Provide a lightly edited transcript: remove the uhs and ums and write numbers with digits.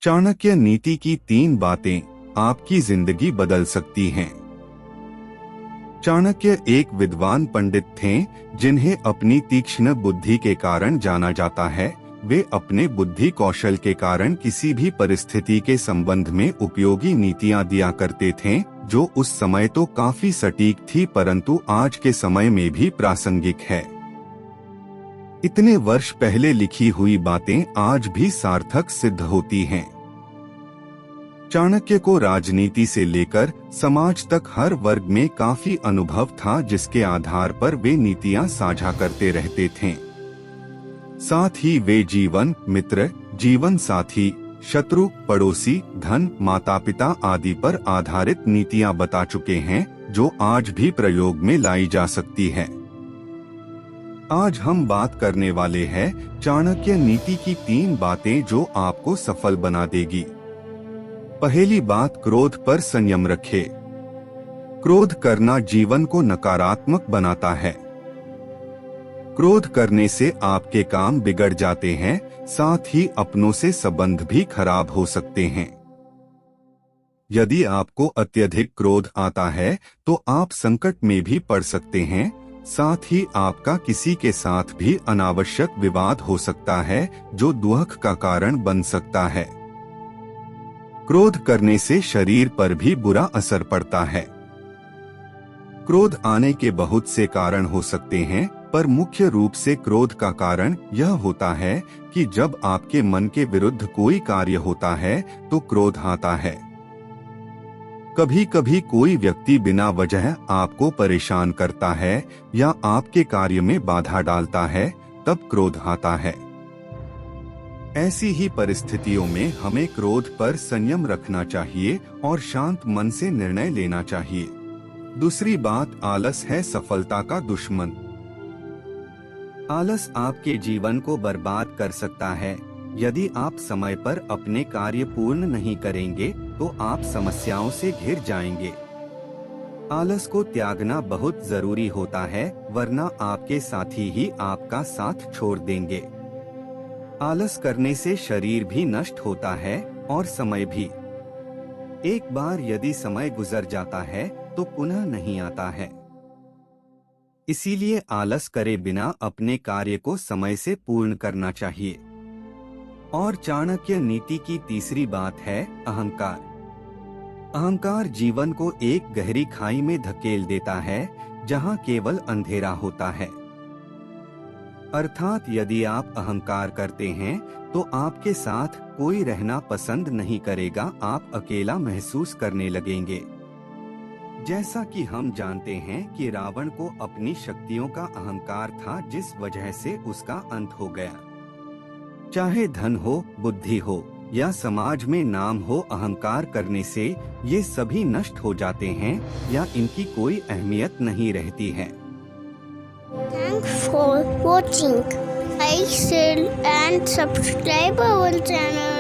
चाणक्य नीति की 3 बातें आपकी जिंदगी बदल सकती हैं। चाणक्य एक विद्वान पंडित थे जिन्हें अपनी तीक्ष्ण बुद्धि के कारण जाना जाता है। वे अपने बुद्धि कौशल के कारण किसी भी परिस्थिति के संबंध में उपयोगी नीतियां दिया करते थे, जो उस समय तो काफी सटीक थी परंतु आज के समय में भी प्रासंगिक है। इतने वर्ष पहले लिखी हुई बातें आज भी सार्थक सिद्ध होती हैं। चाणक्य को राजनीति से लेकर समाज तक हर वर्ग में काफी अनुभव था, जिसके आधार पर वे नीतियां साझा करते रहते थे। साथ ही वे जीवन मित्र, जीवन साथी, शत्रु, पड़ोसी, धन, माता पिता आदि पर आधारित नीतियां बता चुके हैं, जो आज भी प्रयोग में लाई जा सकती है। आज हम बात करने वाले हैं चाणक्य नीति की 3 बातें जो आपको सफल बना देगी। पहली बात, क्रोध पर संयम रखें। क्रोध करना जीवन को नकारात्मक बनाता है। क्रोध करने से आपके काम बिगड़ जाते हैं, साथ ही अपनों से संबंध भी खराब हो सकते हैं। यदि आपको अत्यधिक क्रोध आता है तो आप संकट में भी पड़ सकते हैं। साथ ही आपका किसी के साथ भी अनावश्यक विवाद हो सकता है, जो दुख का कारण बन सकता है। क्रोध करने से शरीर पर भी बुरा असर पड़ता है। क्रोध आने के बहुत से कारण हो सकते हैं, पर मुख्य रूप से क्रोध का कारण यह होता है कि जब आपके मन के विरुद्ध कोई कार्य होता है तो क्रोध आता है। कभी कभी कोई व्यक्ति बिना वजह आपको परेशान करता है या आपके कार्य में बाधा डालता है, तब क्रोध आता है। ऐसी ही परिस्थितियों में हमें क्रोध पर संयम रखना चाहिए और शांत मन से निर्णय लेना चाहिए। दूसरी बात, आलस है सफलता का दुश्मन। आलस आपके जीवन को बर्बाद कर सकता है। यदि आप समय पर अपने कार्य पूर्ण नहीं करेंगे तो आप समस्याओं से घिर जाएंगे। आलस को त्यागना बहुत जरूरी होता है, वरना आपके साथी ही आपका साथ छोड़ देंगे। आलस करने से शरीर भी नष्ट होता है और समय भी। एक बार यदि समय गुजर जाता है तो पुनः नहीं आता है। इसीलिए आलस करे बिना अपने कार्य को समय से पूर्ण करना चाहिए। और चाणक्य नीति की तीसरी बात है अहंकार। अहंकार जीवन को एक गहरी खाई में धकेल देता है, जहां केवल अंधेरा होता है। अर्थात यदि आप अहंकार करते हैं तो आपके साथ कोई रहना पसंद नहीं करेगा, आप अकेला महसूस करने लगेंगे। जैसा कि हम जानते हैं कि रावण को अपनी शक्तियों का अहंकार था, जिस वजह से उसका अंत हो गया। चाहे धन हो, बुद्धि हो या समाज में नाम हो, अहंकार करने से ये सभी नष्ट हो जाते हैं या इनकी कोई अहमियत नहीं रहती है। Thanks for watching. Like, share and subscribe our channel.